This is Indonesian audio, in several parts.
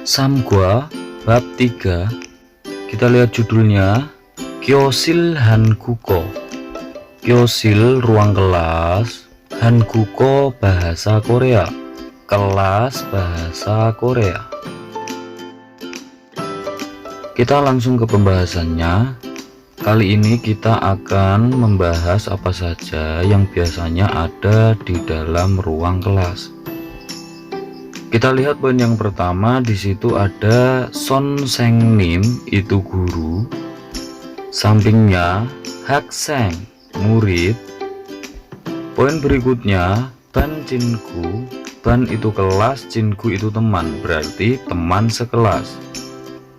Samgwa bab 3. Kita lihat judulnya, Kyosil Hanguko. Kyosil ruang kelas, Hanguko bahasa Korea, kelas bahasa Korea. Kita langsung ke pembahasannya. Kali ini kita akan membahas apa saja yang biasanya ada di dalam ruang kelas. Kita lihat poin yang pertama, di situ ada Sonsengnim, itu guru, sampingnya Hakseng, murid. Poin berikutnya Ban Jinku, Ban itu kelas, Jinku itu teman, berarti teman sekelas.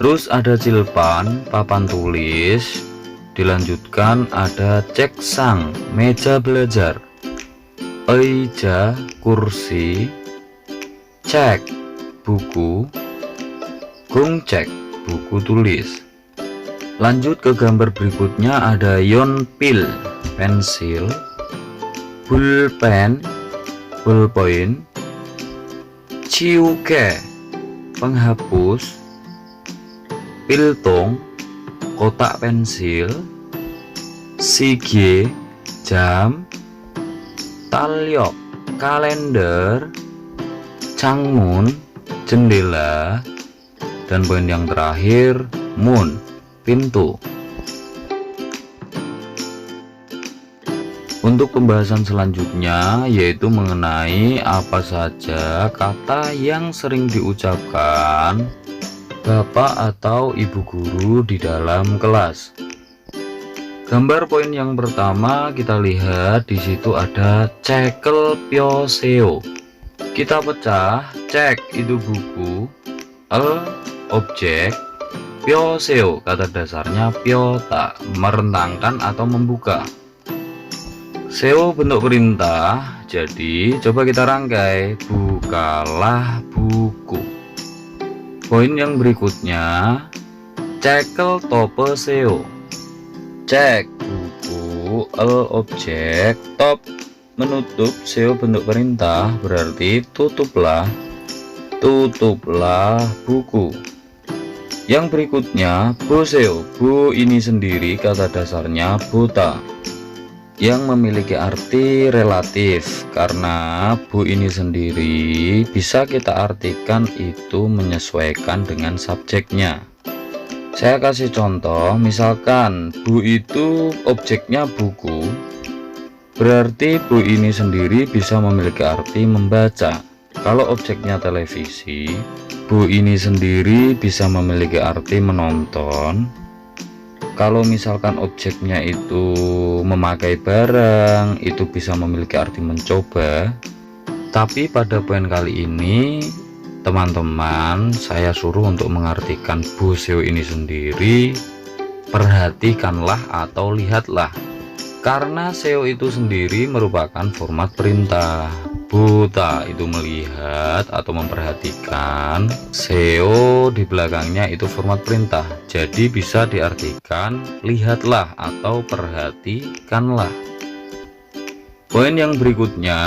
Terus ada Cilpan, papan tulis. Dilanjutkan ada Ceksang, meja belajar. Eija, kursi. Cek, buku. Gongcek, buku tulis. Lanjut ke gambar berikutnya, ada Yonpil, pensil. Bulpen, ballpoint. Ciuke, penghapus. Piltong, kotak pensil. Sige, jam. Talyok, kalender. Changmun, jendela. Dan poin yang terakhir, Mun, pintu. Untuk pembahasan selanjutnya yaitu mengenai apa saja kata yang sering diucapkan bapak atau ibu guru di dalam kelas. Gambar poin yang pertama kita lihat, di situ ada cekel pyoseo. Kita pecah, cek itu buku, objek, pyoseo kata dasarnya pyota, merentangkan atau membuka. Seo bentuk perintah, jadi coba kita rangkai, bukalah buku. Poin yang berikutnya, cekel tope seo. Cek buku, objek, top menutup, seo bentuk perintah, berarti tutuplah buku. Yang berikutnya boseo, bu ini sendiri kata dasarnya buta, yang memiliki arti relatif karena bu ini sendiri bisa kita artikan itu menyesuaikan dengan subjeknya. Saya kasih contoh, misalkan bu itu objeknya buku, berarti bu ini sendiri bisa memiliki arti membaca. Kalau objeknya televisi, bu ini sendiri bisa memiliki arti menonton. Kalau misalkan objeknya itu memakai barang, itu bisa memiliki arti mencoba. Tapi pada poin kali ini teman-teman saya suruh untuk mengartikan boseo ini sendiri, perhatikanlah atau lihatlah. Karena seo itu sendiri merupakan format perintah. Buta itu melihat atau memperhatikan. Seo di belakangnya itu format perintah. Jadi bisa diartikan lihatlah atau perhatikanlah. Poin yang berikutnya,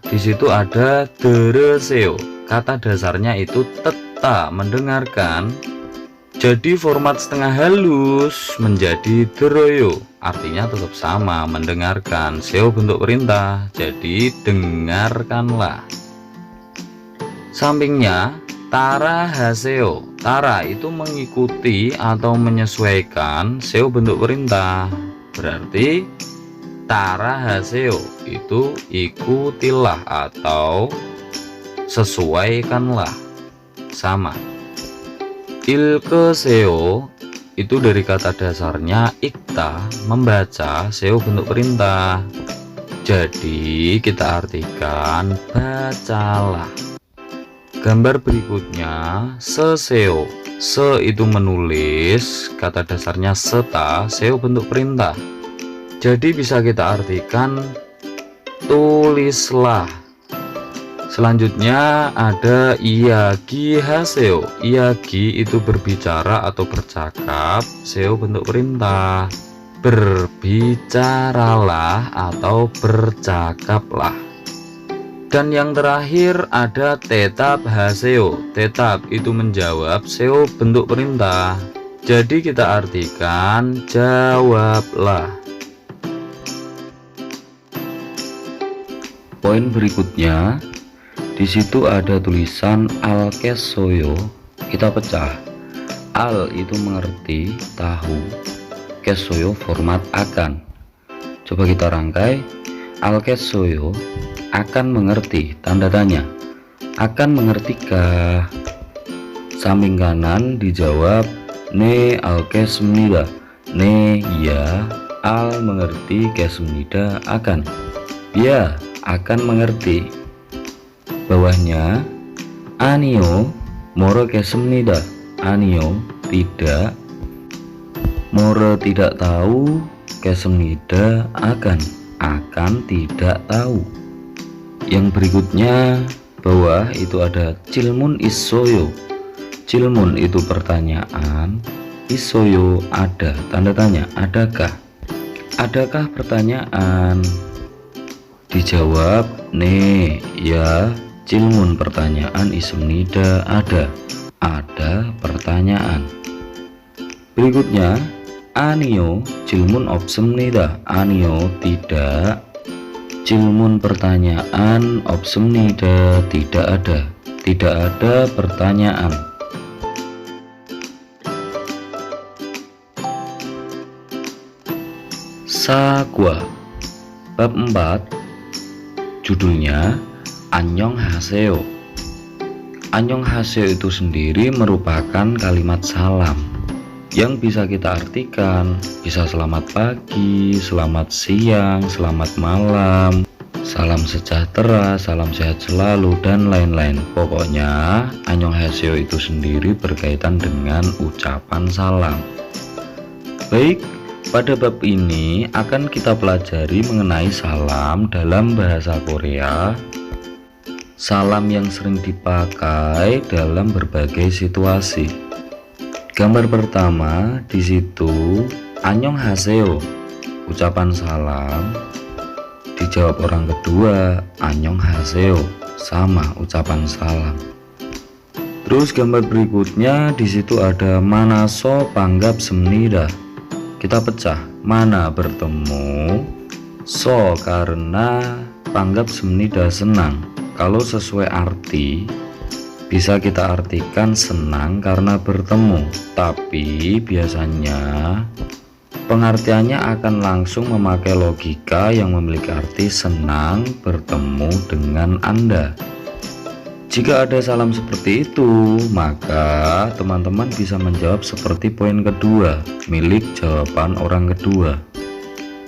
di situ ada dereseo. Kata dasarnya itu teta, mendengarkan. Jadi format setengah halus menjadi deroyo, artinya tetap sama, mendengarkan. Seo bentuk perintah, jadi dengarkanlah. Sampingnya tara haseo. Tara itu mengikuti atau menyesuaikan, seo bentuk perintah, berarti tara haseo itu ikutilah atau sesuaikanlah, sama. Ilke seo itu dari kata dasarnya ikta, membaca, seo bentuk perintah. Jadi kita artikan bacalah. Gambar berikutnya seseo. Se itu menulis, kata dasarnya seta, seo bentuk perintah. Jadi bisa kita artikan tulislah. Selanjutnya ada iagi haseo. Iagi itu berbicara atau bercakap, seo bentuk perintah. Berbicaralah atau bercakaplah. Dan yang terakhir ada tetap haseo. Tetap itu menjawab, seo bentuk perintah. Jadi kita artikan jawablah. Poin berikutnya, di situ ada tulisan al kesoyo. Kita pecah. Al itu mengerti, tahu. Kesoyo format akan. Coba kita rangkai. Al kesoyo akan mengerti, tanda tanya. Akan mengertikah? Samping kanan dijawab ne al kesmnida. Ne ya, al mengerti, kesmnida akan. Ya, akan mengerti. Bawahnya anio moro kesmnida. Anio tidak, moro tidak tahu, kesmnida akan tidak tahu. Yang berikutnya bawah itu ada cilmun isoyo. Cilmun itu pertanyaan, isoyo ada, tanda tanya, adakah? Adakah pertanyaan? Dijawab ne ya, cilmun pertanyaan, ismnida ada pertanyaan. Berikutnya anio cilmun obsemnida. Anio tidak, cilmun pertanyaan, obsemnida tidak ada pertanyaan. Sakwa bab 4, judulnya annyeonghaseyo. Annyeonghaseyo itu sendiri merupakan kalimat salam yang bisa kita artikan bisa selamat pagi, selamat siang, selamat malam, salam sejahtera, salam sehat selalu, dan lain-lain. Pokoknya annyeonghaseyo itu sendiri berkaitan dengan ucapan salam. Baik, pada bab ini akan kita pelajari mengenai salam dalam bahasa Korea. Salam yang sering dipakai dalam berbagai situasi. Gambar pertama di situ annyeonghaseyo, ucapan salam. Dijawab orang kedua annyeonghaseyo, sama ucapan salam. Terus gambar berikutnya di situ ada manaso panggap semnida. Kita pecah, mana bertemu, so karena, panggap semnida senang. Kalau sesuai arti bisa kita artikan senang karena bertemu, tapi biasanya pengertiannya akan langsung memakai logika yang memiliki arti senang bertemu dengan Anda. Jika ada salam seperti itu, maka teman-teman bisa menjawab seperti poin kedua, milik jawaban orang kedua.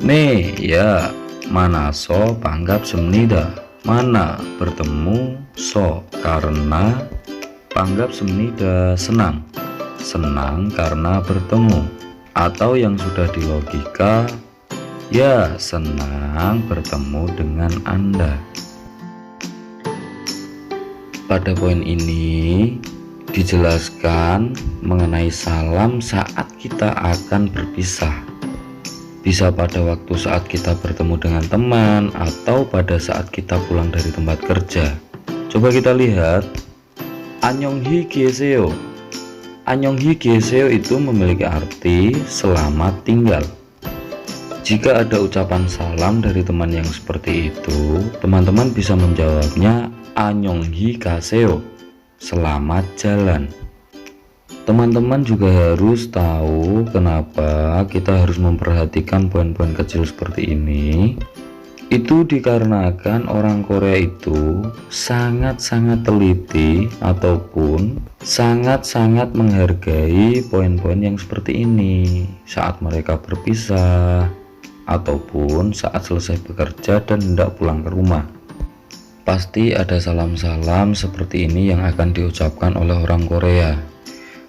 Ne ya, mana so panggap semnida. Mana bertemu, so karena, panggap semnida senang, senang karena bertemu. Atau yang sudah di logika, ya senang bertemu dengan Anda. Pada poin ini dijelaskan mengenai salam saat kita akan berpisah. Bisa pada waktu saat kita bertemu dengan teman atau pada saat kita pulang dari tempat kerja. Coba kita lihat annyeonghi geseo. Annyeonghi geseo itu memiliki arti selamat tinggal. Jika ada ucapan salam dari teman yang seperti itu, teman-teman bisa menjawabnya annyeonghi gaseo, selamat jalan. Teman-teman juga harus tahu kenapa kita harus memperhatikan poin-poin kecil seperti ini. Itu dikarenakan orang Korea itu sangat-sangat teliti ataupun sangat-sangat menghargai poin-poin yang seperti ini saat mereka berpisah ataupun saat selesai bekerja dan hendak pulang ke rumah. Pasti ada salam-salam seperti ini yang akan diucapkan oleh orang Korea.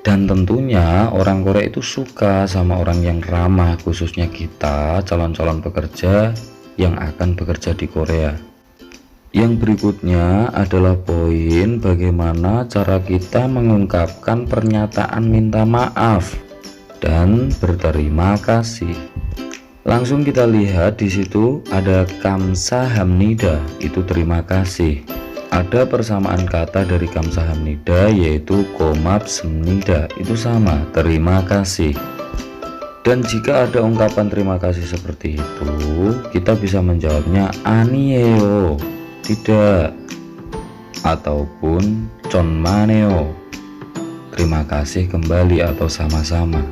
Dan tentunya orang Korea itu suka sama orang yang ramah, khususnya kita calon-calon pekerja yang akan bekerja di Korea. Yang berikutnya adalah poin bagaimana cara kita mengungkapkan pernyataan minta maaf dan berterima kasih. Langsung kita lihat di situ ada kamsahamnida, itu terima kasih. Ada persamaan kata dari kamsahamnida yaitu komapsmnida, itu sama, terima kasih. Dan jika ada ungkapan terima kasih seperti itu, kita bisa menjawabnya anieo, tidak, ataupun chonmaneo, terima kasih kembali atau sama-sama.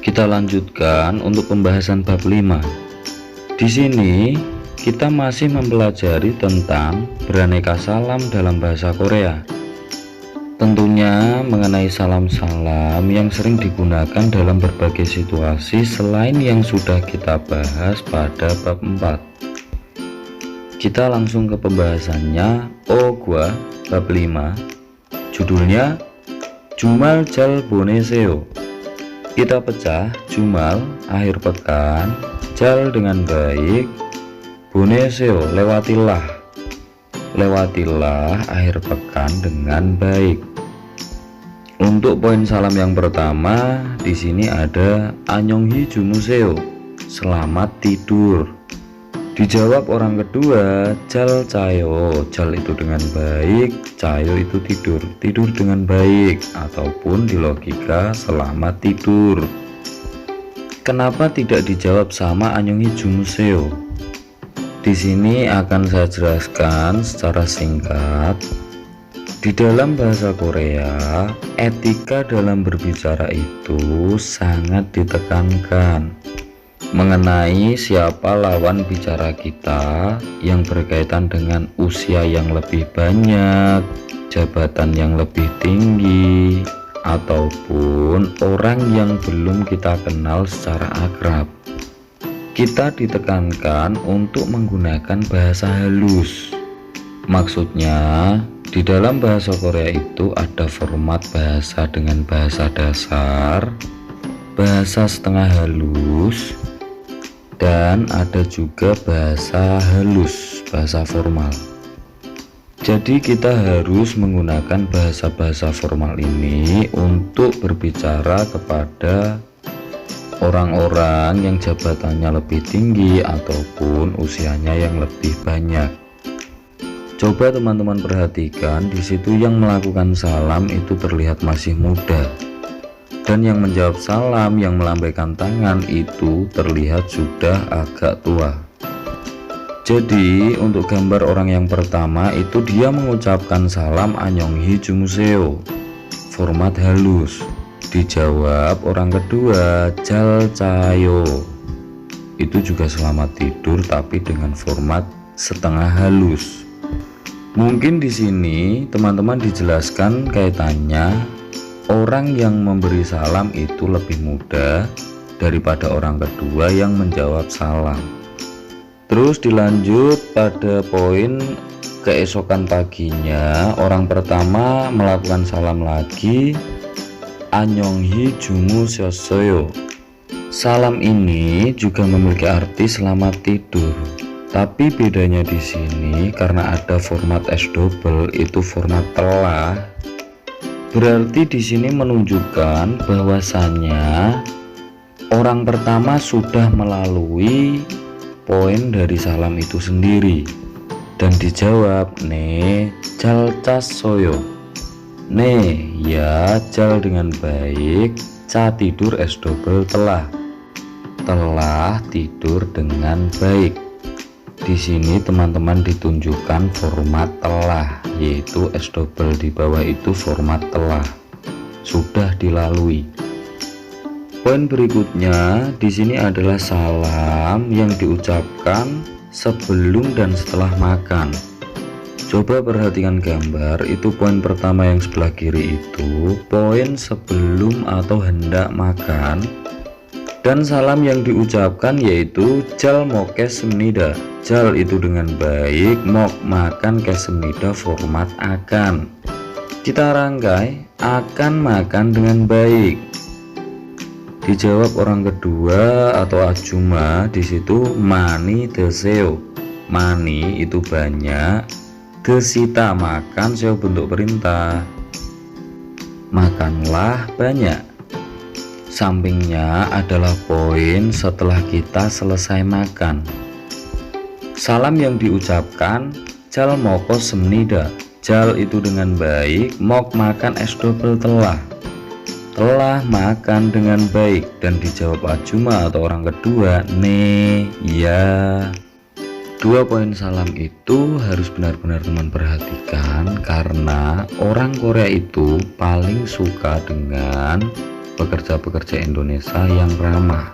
Kita lanjutkan untuk pembahasan bab 5. Di sini kita masih mempelajari tentang beraneka salam dalam bahasa Korea. Tentunya mengenai salam-salam yang sering digunakan dalam berbagai situasi selain yang sudah kita bahas pada bab 4. Kita langsung ke pembahasannya. Gua bab 5. Judulnya Jumal Jal Boneseo. Kita pecah Jumal akhir pekan, Jal dengan baik, Boneseo lewatilah akhir pekan dengan baik. Untuk poin salam yang pertama di sini ada Annyeonghi jumuseo, selamat tidur. Dijawab orang kedua Jal cayo, Jal itu dengan baik, cayo itu tidur dengan baik, ataupun di logika selamat tidur. Kenapa tidak dijawab sama Annyeonghi jumuseo? Di sini akan saya jelaskan secara singkat. Di dalam bahasa Korea, etika dalam berbicara itu sangat ditekankan mengenai siapa lawan bicara kita yang berkaitan dengan usia yang lebih banyak, jabatan yang lebih tinggi, ataupun orang yang belum kita kenal secara akrab. Kita ditekankan untuk menggunakan bahasa halus. Maksudnya, di dalam bahasa Korea itu ada format bahasa dengan bahasa dasar, bahasa setengah halus, dan ada juga bahasa halus, bahasa formal. Jadi kita harus menggunakan bahasa-bahasa formal ini untuk berbicara kepada orang-orang yang jabatannya lebih tinggi ataupun usianya yang lebih banyak. Coba teman-teman perhatikan, di situ yang melakukan salam itu terlihat masih muda, dan yang menjawab salam yang melambaikan tangan itu terlihat sudah agak tua. Jadi untuk gambar orang yang pertama itu dia mengucapkan salam Annyeonghi jumuseo, format halus. Dijawab orang kedua Jal cayo, itu juga selamat tidur tapi dengan format setengah halus. Mungkin di sini teman-teman dijelaskan kaitannya orang yang memberi salam itu lebih muda daripada orang kedua yang menjawab salam. Terus dilanjut pada poin keesokan paginya, orang pertama melakukan salam lagi Annyeonghi jumuseo. Salam ini juga memiliki arti selamat tidur. Tapi bedanya di sini karena ada format S double, itu format telah. Berarti di sini menunjukkan bahwasannya orang pertama sudah melalui poin dari salam itu sendiri dan dijawab ne jal casoyo. Ne ya jal dengan baik, ca tidur S double telah tidur dengan baik. Di sini teman-teman ditunjukkan format telah, yaitu S double di bawah itu format telah, sudah dilalui. Poin berikutnya di sini adalah salam yang diucapkan sebelum dan setelah makan. Coba perhatikan gambar, itu poin pertama yang sebelah kiri itu poin sebelum atau hendak makan. Dan salam yang diucapkan yaitu Jal mokesmnida, Jal itu dengan baik, mok makan, kesmnida format akan. Kita rangkai, akan makan dengan baik. Dijawab orang kedua atau ajuma, di situ mani deseo. Mani itu banyak, desita makan, seo bentuk perintah. makanlah banyak. Sampingnya adalah poin setelah kita selesai makan. Salam yang diucapkan, jal moko semnida. Jal itu dengan baik, mok makan es double telah makan dengan baik. Dan dijawab ajuma atau orang kedua, ne, ya. Dua poin salam itu harus benar-benar teman perhatikan, karena orang Korea itu paling suka dengan pekerja-pekerja Indonesia yang ramah.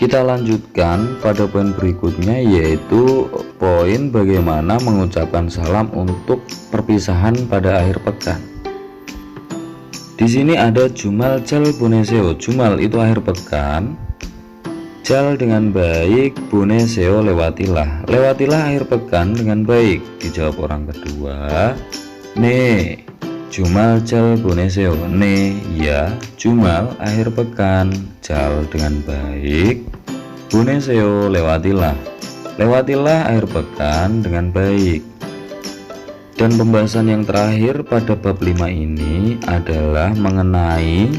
Kita lanjutkan pada poin berikutnya, yaitu poin bagaimana mengucapkan salam untuk perpisahan pada akhir pekan. Di sini ada jumal jal boneseo. Jumal itu akhir pekan, jal dengan baik, boneseo lewatilah. Lewatilah akhir pekan dengan baik. Dijawab orang kedua, ne. Jumal jal boneseo, ne, ya. Jumal akhir pekan, jal dengan baik, boneseo lewatilah. Lewatilah akhir pekan dengan baik. Dan pembahasan yang terakhir pada bab 5 ini adalah mengenai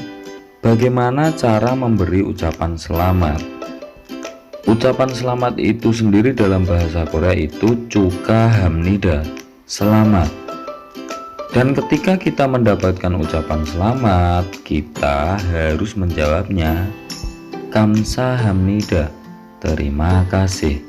bagaimana cara memberi ucapan selamat. Ucapan selamat itu sendiri dalam bahasa Korea itu 축하합니다, selamat. Dan ketika kita mendapatkan ucapan selamat, kita harus menjawabnya, 감사합니다, terima kasih.